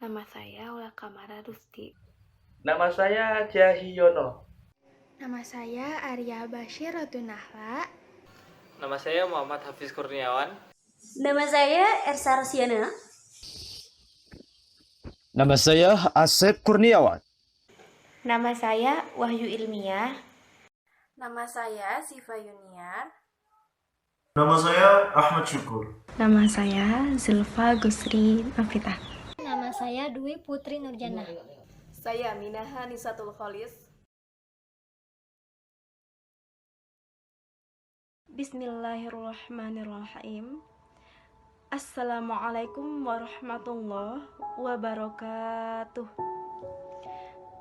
Nama saya Ula Kamara Rusti. Nama saya Cahyono. Nama saya Arya Bashir Rotunahla. Nama saya Muhammad Hafiz Kurniawan. Nama saya Ersa Rosiana. Nama saya Asep Kurniawan. Nama saya Wahyu Ilmiah. Nama saya Siva Yuniar. Nama saya Ahmad Syukur. Nama saya Zulfa Gusri Nafitah. Nama saya Dwi Putri Nurjana. Saya Minaha Nisatul Kholis. Bismillahirrahmanirrahim. Assalamualaikum warahmatullahi wabarakatuh.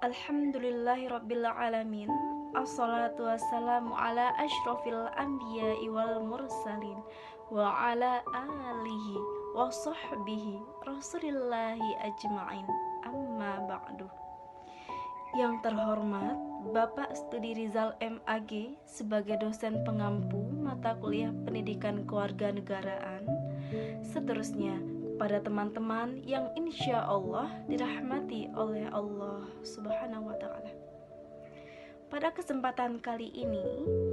Alhamdulillahirabbil alamin. Assalatu wassalamu ala asyrafil anbiya'i wal mursalin wa ala alihi wa sahbihi rasulillahi ajma'in. Amma ba'du. Yang terhormat Bapak Studi Rizal MAG sebagai dosen pengampu mata kuliah Pendidikan Kewarganegaraan. Seterusnya kepada teman-teman yang insya Allah dirahmati oleh Allah Subhanahu wa Ta'ala. Pada kesempatan kali ini,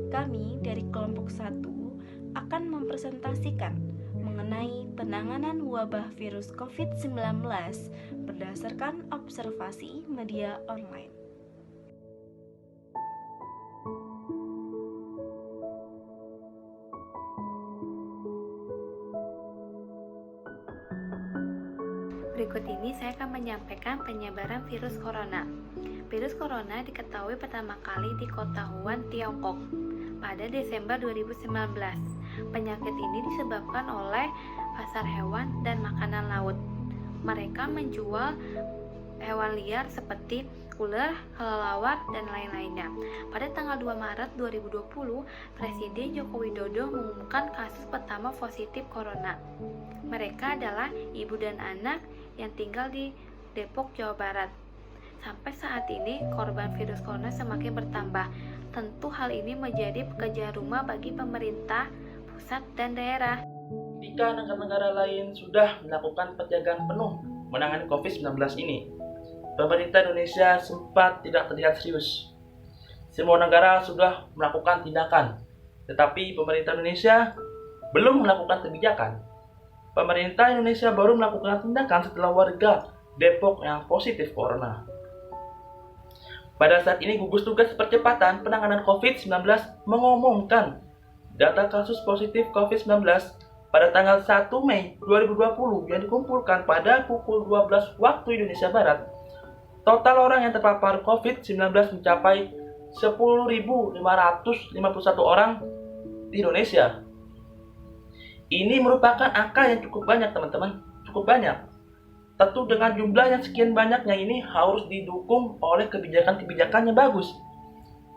kami dari kelompok 1 akan mempresentasikan mengenai penanganan wabah virus COVID-19 berdasarkan observasi media online. Berikut ini saya akan menyampaikan penyebaran virus corona. Virus corona diketahui pertama kali di kota Wuhan, Tiongkok pada Desember 2019. Penyakit ini disebabkan oleh pasar hewan dan makanan laut. Mereka menjual hewan liar seperti ular, kelelawar, dan lain-lainnya. Pada tanggal 2 Maret 2020, Presiden Joko Widodo mengumumkan kasus pertama positif corona. Mereka adalah ibu dan anak yang tinggal di Depok, Jawa Barat. Sampai saat ini, korban virus corona semakin bertambah. Tentu hal ini menjadi pekerjaan rumah bagi pemerintah pusat dan daerah. Jika negara-negara lain sudah melakukan penjagaan penuh menangani COVID-19 ini, pemerintah Indonesia sempat tidak terlihat serius. Semua negara sudah melakukan tindakan, tetapi pemerintah Indonesia belum melakukan kebijakan. Pemerintah Indonesia baru melakukan tindakan setelah warga Depok yang positif corona. Pada saat ini, gugus tugas percepatan penanganan COVID-19 mengumumkan data kasus positif COVID-19 pada tanggal 1 Mei 2020 yang dikumpulkan pada pukul 12 waktu Indonesia Barat. Total orang yang terpapar COVID-19 mencapai 10.551 orang di Indonesia. Ini merupakan angka yang cukup banyak, teman-teman, cukup banyak. Tentu dengan jumlah yang sekian banyaknya ini harus didukung oleh kebijakan-kebijakan yang bagus.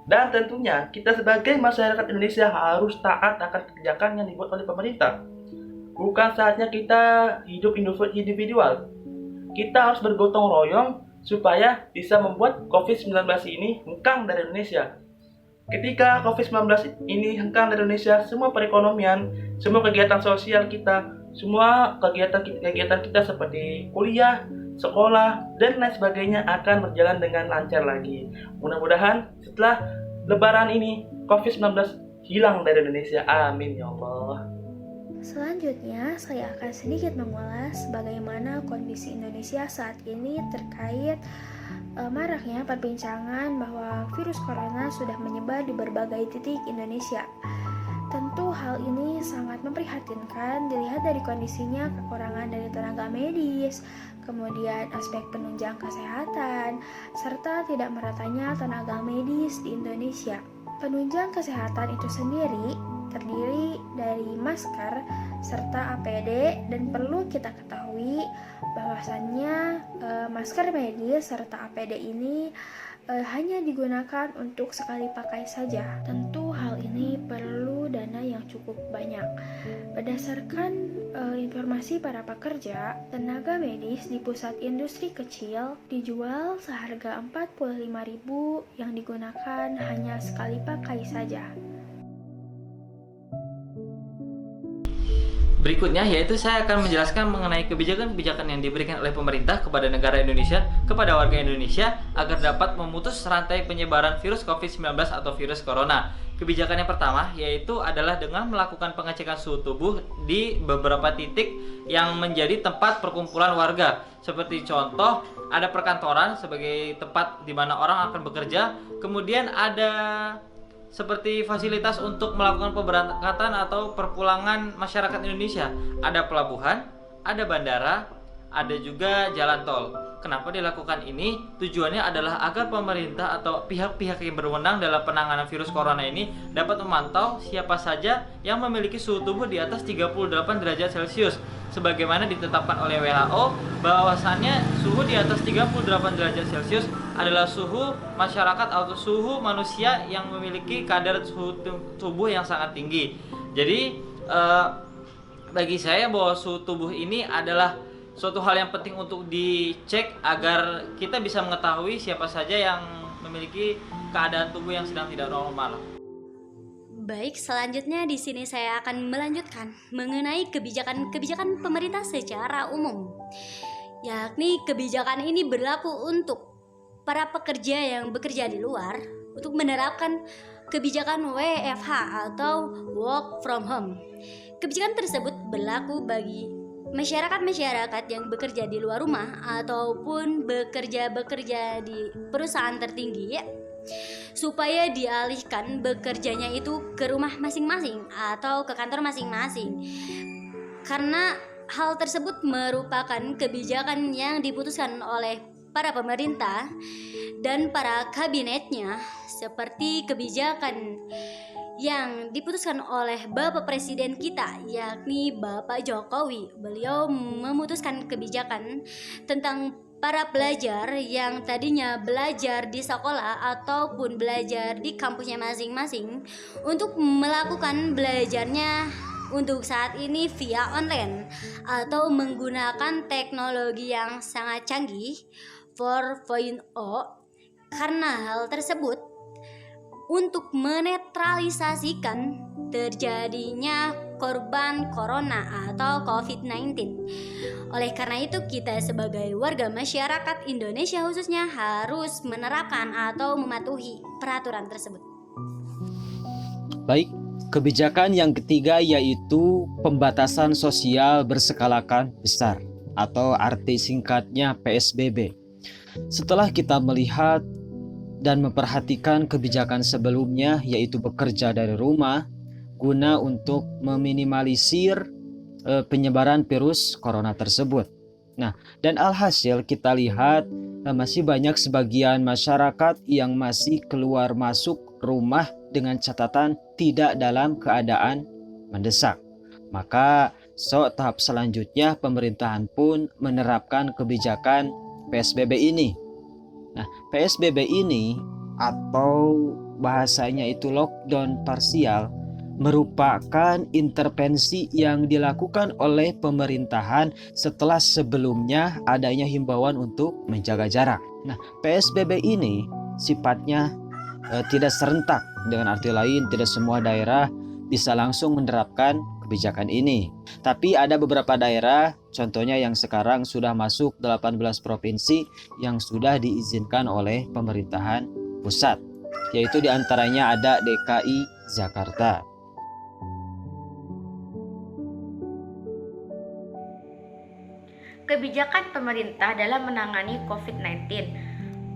Dan tentunya kita sebagai masyarakat Indonesia harus taat akan kebijakan yang dibuat oleh pemerintah. Bukan saatnya kita hidup individual. Kita harus bergotong royong supaya bisa membuat COVID-19 ini hengkang dari Indonesia. Ketika COVID-19 ini hengkang dari Indonesia, semua perekonomian, semua kegiatan sosial kita, semua kegiatan kita seperti kuliah, sekolah, dan lain sebagainya akan berjalan dengan lancar lagi. Mudah-mudahan setelah Lebaran ini COVID-19 hilang dari Indonesia. Amin ya Allah. Selanjutnya, saya akan sedikit mengulas bagaimana kondisi Indonesia saat ini terkait maraknya perbincangan bahwa virus corona sudah menyebar di berbagai titik Indonesia. Tentu hal ini sangat memprihatinkan dilihat dari kondisinya kekurangan dari tenaga medis, kemudian aspek penunjang kesehatan, serta tidak meratanya tenaga medis di Indonesia. Penunjang kesehatan itu sendiri terdiri dari masker serta APD, dan perlu kita ketahui bahwasannya masker medis serta APD ini hanya digunakan untuk sekali pakai saja. Tentu hal ini perlu dana yang cukup banyak. Berdasarkan informasi para pekerja, tenaga medis di pusat industri kecil dijual seharga 45.000 yang digunakan hanya sekali pakai saja. Berikutnya yaitu saya akan menjelaskan mengenai kebijakan-kebijakan yang diberikan oleh pemerintah kepada negara Indonesia, kepada warga Indonesia agar dapat memutus rantai penyebaran virus COVID-19 atau virus corona. Kebijakan yang pertama yaitu adalah dengan melakukan pengecekan suhu tubuh di beberapa titik yang menjadi tempat perkumpulan warga. Seperti contoh, ada perkantoran sebagai tempat di mana orang akan bekerja, kemudian ada seperti fasilitas untuk melakukan pemberangkatan atau perpulangan masyarakat Indonesia. Ada pelabuhan, ada bandara, ada juga jalan tol. Kenapa dilakukan ini? Tujuannya adalah agar pemerintah atau pihak-pihak yang berwenang dalam penanganan virus corona ini dapat memantau siapa saja yang memiliki suhu tubuh di atas 38 derajat Celcius. Sebagaimana ditetapkan oleh WHO bahwasannya suhu di atas 38 derajat Celcius adalah suhu masyarakat atau suhu manusia yang memiliki kadar suhu tubuh yang sangat tinggi. Jadi bagi saya bahwa suhu tubuh ini adalah suatu hal yang penting untuk dicek agar kita bisa mengetahui siapa saja yang memiliki keadaan tubuh yang sedang tidak normal. Baik, selanjutnya di sini saya akan melanjutkan mengenai kebijakan-kebijakan pemerintah secara umum. Yakni kebijakan ini berlaku untuk para pekerja yang bekerja di luar untuk menerapkan kebijakan WFH atau work from home. Kebijakan tersebut berlaku bagi masyarakat yang bekerja di luar rumah ataupun bekerja di perusahaan tertinggi supaya dialihkan bekerjanya itu ke rumah masing-masing atau ke kantor masing-masing. Karena hal tersebut merupakan kebijakan yang diputuskan oleh para pemerintah dan para kabinetnya, seperti kebijakan yang diputuskan oleh Bapak Presiden kita, yakni Bapak Jokowi. Beliau memutuskan kebijakan tentang para pelajar yang tadinya belajar di sekolah ataupun belajar di kampusnya masing-masing untuk melakukan belajarnya untuk saat ini via online atau menggunakan teknologi yang sangat canggih 4.0. Karena hal tersebut untuk menetralisasikan terjadinya korban corona atau COVID-19. Oleh karena itu kita sebagai warga masyarakat Indonesia khususnya harus menerapkan atau mematuhi peraturan tersebut. Baik, kebijakan yang ketiga yaitu pembatasan sosial berskala besar atau arti singkatnya PSBB. Setelah kita melihat dan memperhatikan kebijakan sebelumnya yaitu bekerja dari rumah guna untuk meminimalisir penyebaran virus corona tersebut. Nah, dan alhasil kita lihat masih banyak sebagian masyarakat yang masih keluar masuk rumah dengan catatan tidak dalam keadaan mendesak. Maka tahap selanjutnya pemerintahan pun menerapkan kebijakan PSBB ini. Nah, PSBB ini atau bahasanya itu lockdown parsial merupakan intervensi yang dilakukan oleh pemerintahan setelah sebelumnya adanya himbauan untuk menjaga jarak. Nah, PSBB ini sifatnya tidak serentak, dengan arti lain tidak semua daerah bisa langsung menerapkan kebijakan ini. Tapi ada beberapa daerah, contohnya yang sekarang sudah masuk 18 provinsi yang sudah diizinkan oleh pemerintahan pusat, yaitu diantaranya ada DKI Jakarta. Kebijakan pemerintah dalam menangani COVID-19.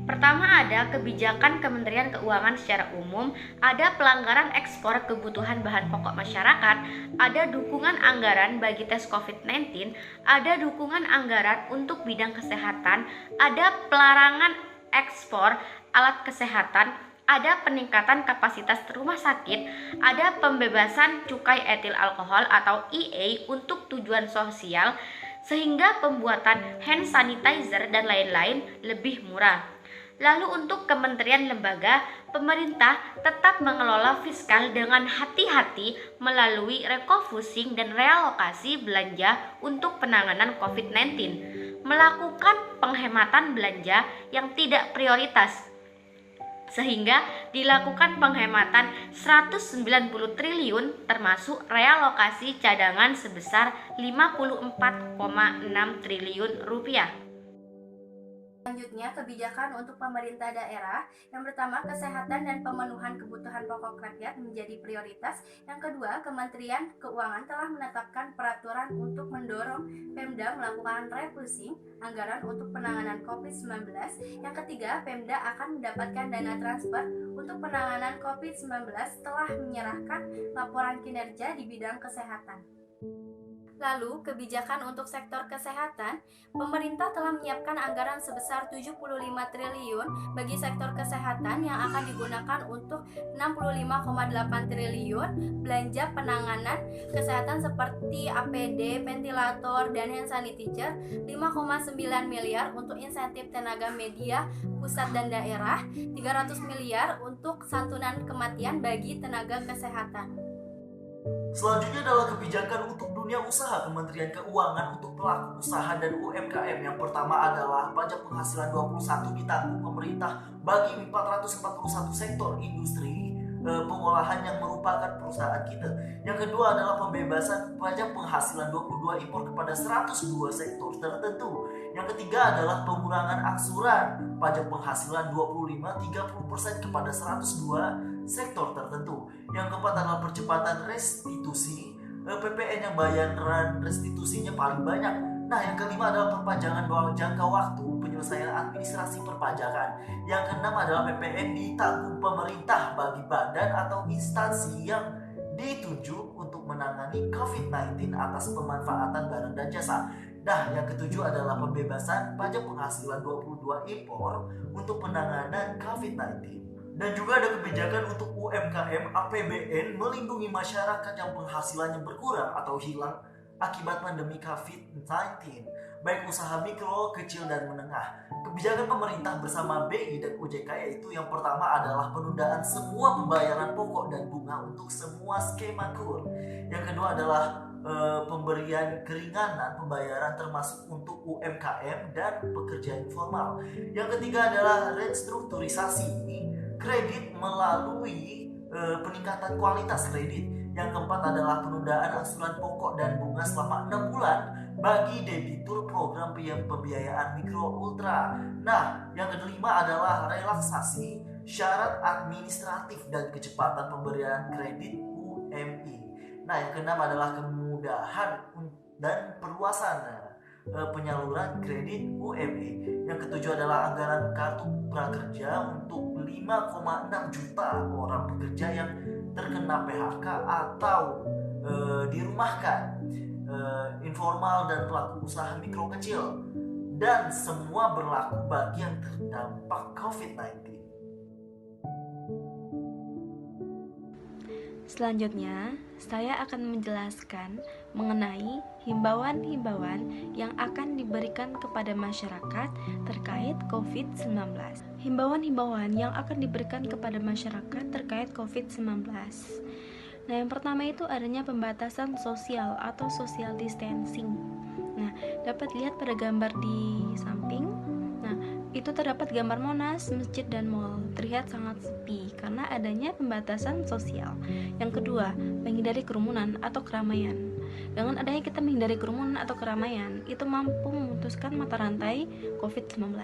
Pertama ada kebijakan Kementerian Keuangan secara umum, ada pelanggaran ekspor kebutuhan bahan pokok masyarakat, ada dukungan anggaran bagi tes COVID-19, ada dukungan anggaran untuk bidang kesehatan, ada pelarangan ekspor alat kesehatan, ada peningkatan kapasitas rumah sakit, ada pembebasan cukai etil alkohol atau EA untuk tujuan sosial, sehingga pembuatan hand sanitizer dan lain-lain lebih murah. Lalu untuk kementerian lembaga, pemerintah tetap mengelola fiskal dengan hati-hati melalui refocusing dan realokasi belanja untuk penanganan COVID-19, melakukan penghematan belanja yang tidak prioritas. sehingga dilakukan penghematan 190 triliun termasuk realokasi cadangan sebesar 54,6 triliun rupiah. Selanjutnya, kebijakan untuk pemerintah daerah. Yang pertama, kesehatan dan pemenuhan kebutuhan pokok rakyat menjadi prioritas. Yang kedua, Kementerian Keuangan telah menetapkan peraturan untuk mendorong Pemda melakukan refocusing anggaran untuk penanganan COVID-19. Yang ketiga, Pemda akan mendapatkan dana transfer untuk penanganan COVID-19 setelah menyerahkan laporan kinerja di bidang kesehatan. Lalu, kebijakan untuk sektor kesehatan, pemerintah telah menyiapkan anggaran sebesar 75 triliun bagi sektor kesehatan yang akan digunakan untuk 65,8 triliun belanja penanganan kesehatan seperti APD, ventilator, dan hand sanitizer, 5,9 miliar untuk insentif tenaga media pusat dan daerah, 300 miliar untuk santunan kematian bagi tenaga kesehatan. Selanjutnya adalah kebijakan untuk dunia usaha Kementerian Keuangan untuk pelaku usaha dan UMKM. Yang pertama adalah pajak penghasilan 21 ditanggung pemerintah bagi 441 sektor industri pengolahan yang merupakan perusahaan kita. Yang kedua adalah pembebasan pajak penghasilan 22 impor kepada 102 sektor tertentu. Yang ketiga adalah pengurangan angsuran pajak penghasilan 25-30% kepada 102 sektor tertentu. Yang keempat adalah percepatan restitusi PPN yang bayaran restitusinya paling banyak. Nah, yang kelima adalah perpanjangan jangka waktu penyelesaian administrasi perpajakan. Yang keenam adalah PPN ditanggung pemerintah bagi badan atau instansi yang ditunjuk untuk menangani COVID-19 atas pemanfaatan barang dan jasa. Nah, yang ketujuh adalah pembebasan pajak penghasilan 22 impor untuk penanganan COVID-19. Dan juga ada kebijakan untuk UMKM APBN melindungi masyarakat yang penghasilannya berkurang atau hilang akibat pandemi COVID-19, baik usaha mikro, kecil, dan menengah. Kebijakan pemerintah bersama BI dan OJK yaitu yang pertama adalah penundaan semua pembayaran pokok dan bunga untuk semua skema KUR. Yang kedua adalah pemberian keringanan pembayaran termasuk untuk UMKM dan pekerja informal. Yang ketiga adalah restrukturisasi kredit melalui peningkatan kualitas kredit. Yang keempat adalah penundaan angsuran pokok dan bunga selama 6 bulan bagi debitur program pembiayaan mikro ultra. Nah, yang kelima adalah relaksasi syarat administratif dan kecepatan pemberian kredit UMI. Nah, yang keenam adalah kemudahan dan perluasan penyaluran kredit UMI. Yang ketujuh adalah anggaran kartu prakerja untuk 5,6 juta orang pekerja yang terkena PHK atau dirumahkan, informal dan pelaku usaha mikro kecil, dan semua berlaku bagi yang terdampak COVID-19. Selanjutnya, saya akan menjelaskan mengenai himbauan-himbauan yang akan diberikan kepada masyarakat terkait COVID-19. Himbauan-himbauan yang akan diberikan kepada masyarakat terkait COVID-19. Nah, yang pertama itu adanya pembatasan sosial atau social distancing. Nah, dapat lihat pada gambar di samping. Nah, itu terdapat gambar Monas, masjid, dan mal. Terlihat sangat sepi karena adanya pembatasan sosial. Yang kedua, menghindari kerumunan atau keramaian. Dengan adanya kita menghindari kerumunan atau keramaian, itu mampu memutuskan mata rantai COVID-19.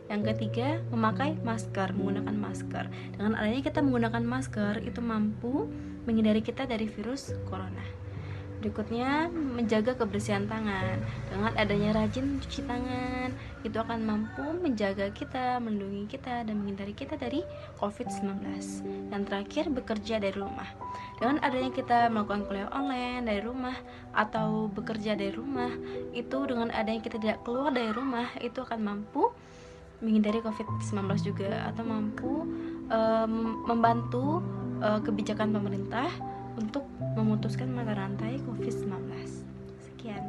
Yang ketiga, memakai masker, menggunakan masker. Dengan adanya kita menggunakan masker, itu mampu menghindari kita dari virus corona. Berikutnya, menjaga kebersihan tangan. Dengan adanya rajin cuci tangan, itu akan mampu menjaga kita, melindungi kita, dan menghindari kita dari COVID-19. Yang terakhir, bekerja dari rumah. Dengan adanya kita melakukan kuliah online dari rumah atau bekerja dari rumah, itu dengan adanya kita tidak keluar dari rumah, itu akan mampu menghindari COVID-19 juga, atau mampu membantu kebijakan pemerintah untuk memutuskan mata rantai COVID-19. Sekian.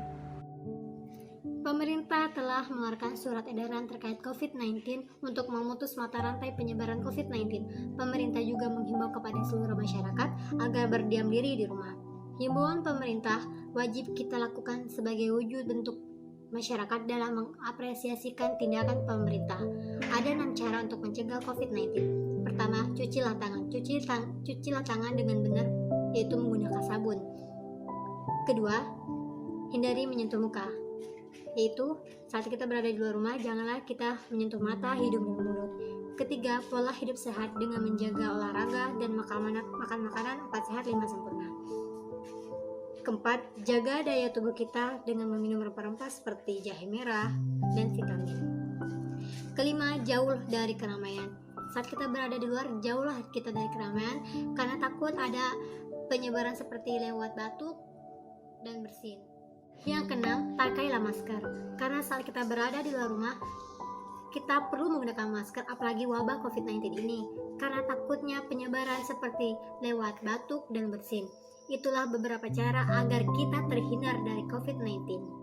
Pemerintah telah mengeluarkan surat edaran terkait COVID-19 untuk memutus mata rantai penyebaran COVID-19. Pemerintah juga menghimbau kepada seluruh masyarakat agar berdiam diri di rumah. Himbauan pemerintah wajib kita lakukan sebagai wujud bentuk masyarakat dalam mengapresiasikan tindakan pemerintah. Ada 6 cara untuk mencegah COVID-19. Pertama, cucilah tangan. Cucilah tangan dengan benar, yaitu menggunakan sabun. Kedua, hindari menyentuh muka, yaitu saat kita berada di luar rumah, janganlah kita menyentuh mata, hidung, dan mulut. Ketiga, pola hidup sehat dengan menjaga olahraga dan makan makanan 4 sehat 5 sempurna. Keempat, jaga daya tubuh kita dengan meminum rempah-rempah seperti jahe merah dan vitamin. Kelima, jauh dari keramaian. Saat kita berada di luar, jauhlah kita dari keramaian karena takut ada penyebaran seperti lewat batuk dan bersin. Yang keenam, pakailah masker. Karena saat kita berada di luar rumah, kita perlu menggunakan masker, apalagi wabah COVID-19 ini, karena takutnya penyebaran seperti lewat batuk dan bersin. Itulah beberapa cara agar kita terhindar dari COVID-19.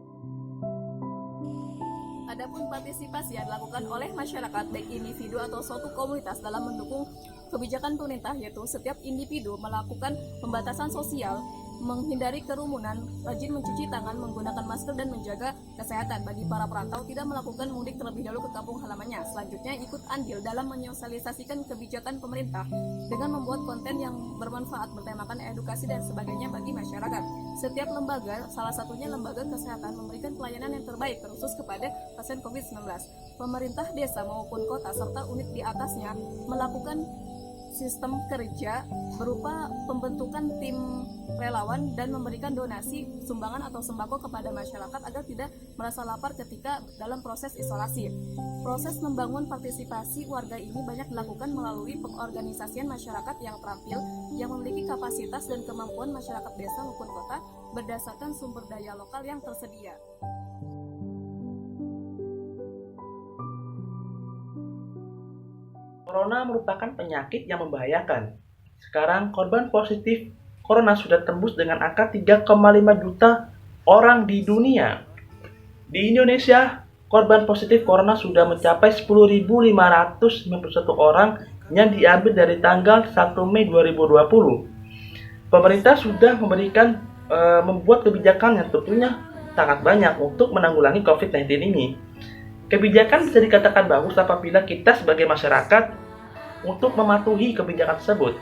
Adapun partisipasi yang dilakukan oleh masyarakat, baik individu atau suatu komunitas dalam mendukung kebijakan pemerintah, yaitu setiap individu melakukan pembatasan sosial, menghindari kerumunan, rajin mencuci tangan, menggunakan masker, dan menjaga kesehatan. Bagi para perantau, tidak melakukan mudik terlebih dahulu ke kampung halamannya. Selanjutnya, ikut andil dalam menyosialisasikan kebijakan pemerintah dengan membuat konten yang bermanfaat bertemakan edukasi dan sebagainya bagi masyarakat. Setiap lembaga, salah satunya lembaga kesehatan, memberikan pelayanan yang terbaik khusus kepada pasien COVID-19. Pemerintah desa maupun kota serta unit di atasnya melakukan sistem kerja berupa pembentukan tim relawan dan memberikan donasi, sumbangan atau sembako kepada masyarakat agar tidak merasa lapar ketika dalam proses isolasi. Proses membangun partisipasi warga ini banyak dilakukan melalui pengorganisasian masyarakat yang terampil, yang memiliki kapasitas dan kemampuan masyarakat desa maupun kota berdasarkan sumber daya lokal yang tersedia. Corona merupakan penyakit yang membahayakan. Sekarang korban positif Corona sudah tembus dengan angka 3,5 juta orang di dunia. Di Indonesia, korban positif Corona sudah mencapai 10.591 orang yang diambil dari tanggal 1 Mei 2020. Pemerintah sudah membuat kebijakan yang tentunya sangat banyak untuk menanggulangi COVID-19 ini. Kebijakan bisa dikatakan bagus apabila kita sebagai masyarakat untuk mematuhi kebijakan tersebut.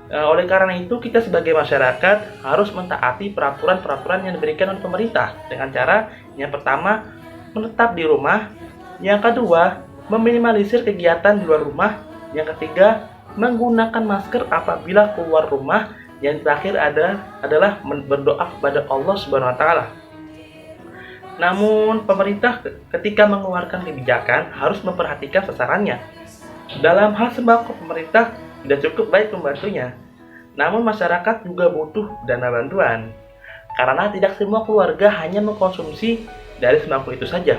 Oleh karena itu, kita sebagai masyarakat harus mentaati peraturan-peraturan yang diberikan oleh pemerintah dengan cara yang pertama, menetap di rumah, yang kedua, meminimalisir kegiatan di luar rumah, yang ketiga, menggunakan masker apabila keluar rumah, yang terakhir adalah berdoa kepada Allah Subhanahu wa taala. Namun, pemerintah ketika mengeluarkan kebijakan harus memperhatikan sasarannya. Dalam hal sembako, pemerintah tidak cukup baik membantunya. Namun, masyarakat juga butuh dana bantuan. Karena tidak semua keluarga hanya mengkonsumsi dari sembako itu saja.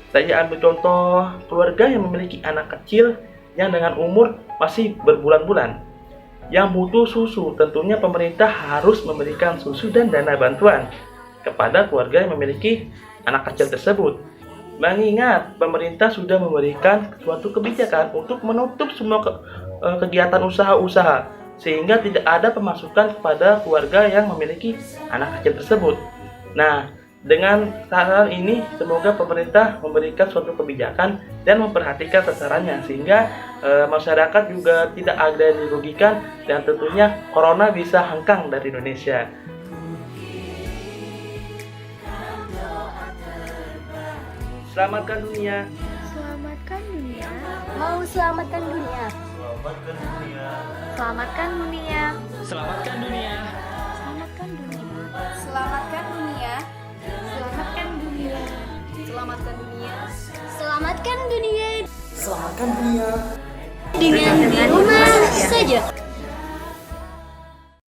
Saya ambil contoh keluarga yang memiliki anak kecil yang dengan umur masih berbulan-bulan, yang butuh susu. Tentunya pemerintah harus memberikan susu dan dana bantuan kepada keluarga yang memiliki anak kecil tersebut. Mengingat pemerintah sudah memberikan suatu kebijakan untuk menutup semua kegiatan usaha-usaha sehingga tidak ada pemasukan kepada keluarga yang memiliki anak kecil tersebut. Nah, dengan saran ini semoga pemerintah memberikan suatu kebijakan dan memperhatikan sasarannya sehingga masyarakat juga tidak ada yang dirugikan dan tentunya corona bisa hengkang dari Indonesia. Selamatkan dunia. Selamatkan dunia. Mau selamatkan dunia. Selamatkan dunia. Selamatkan dunia. Selamatkan dunia. Selamatkan dunia. Selamatkan dunia. Selamatkan dunia. Selamatkan dunia. Selamatkan dunia. Selamatkan dunia. Dengan di rumah saja.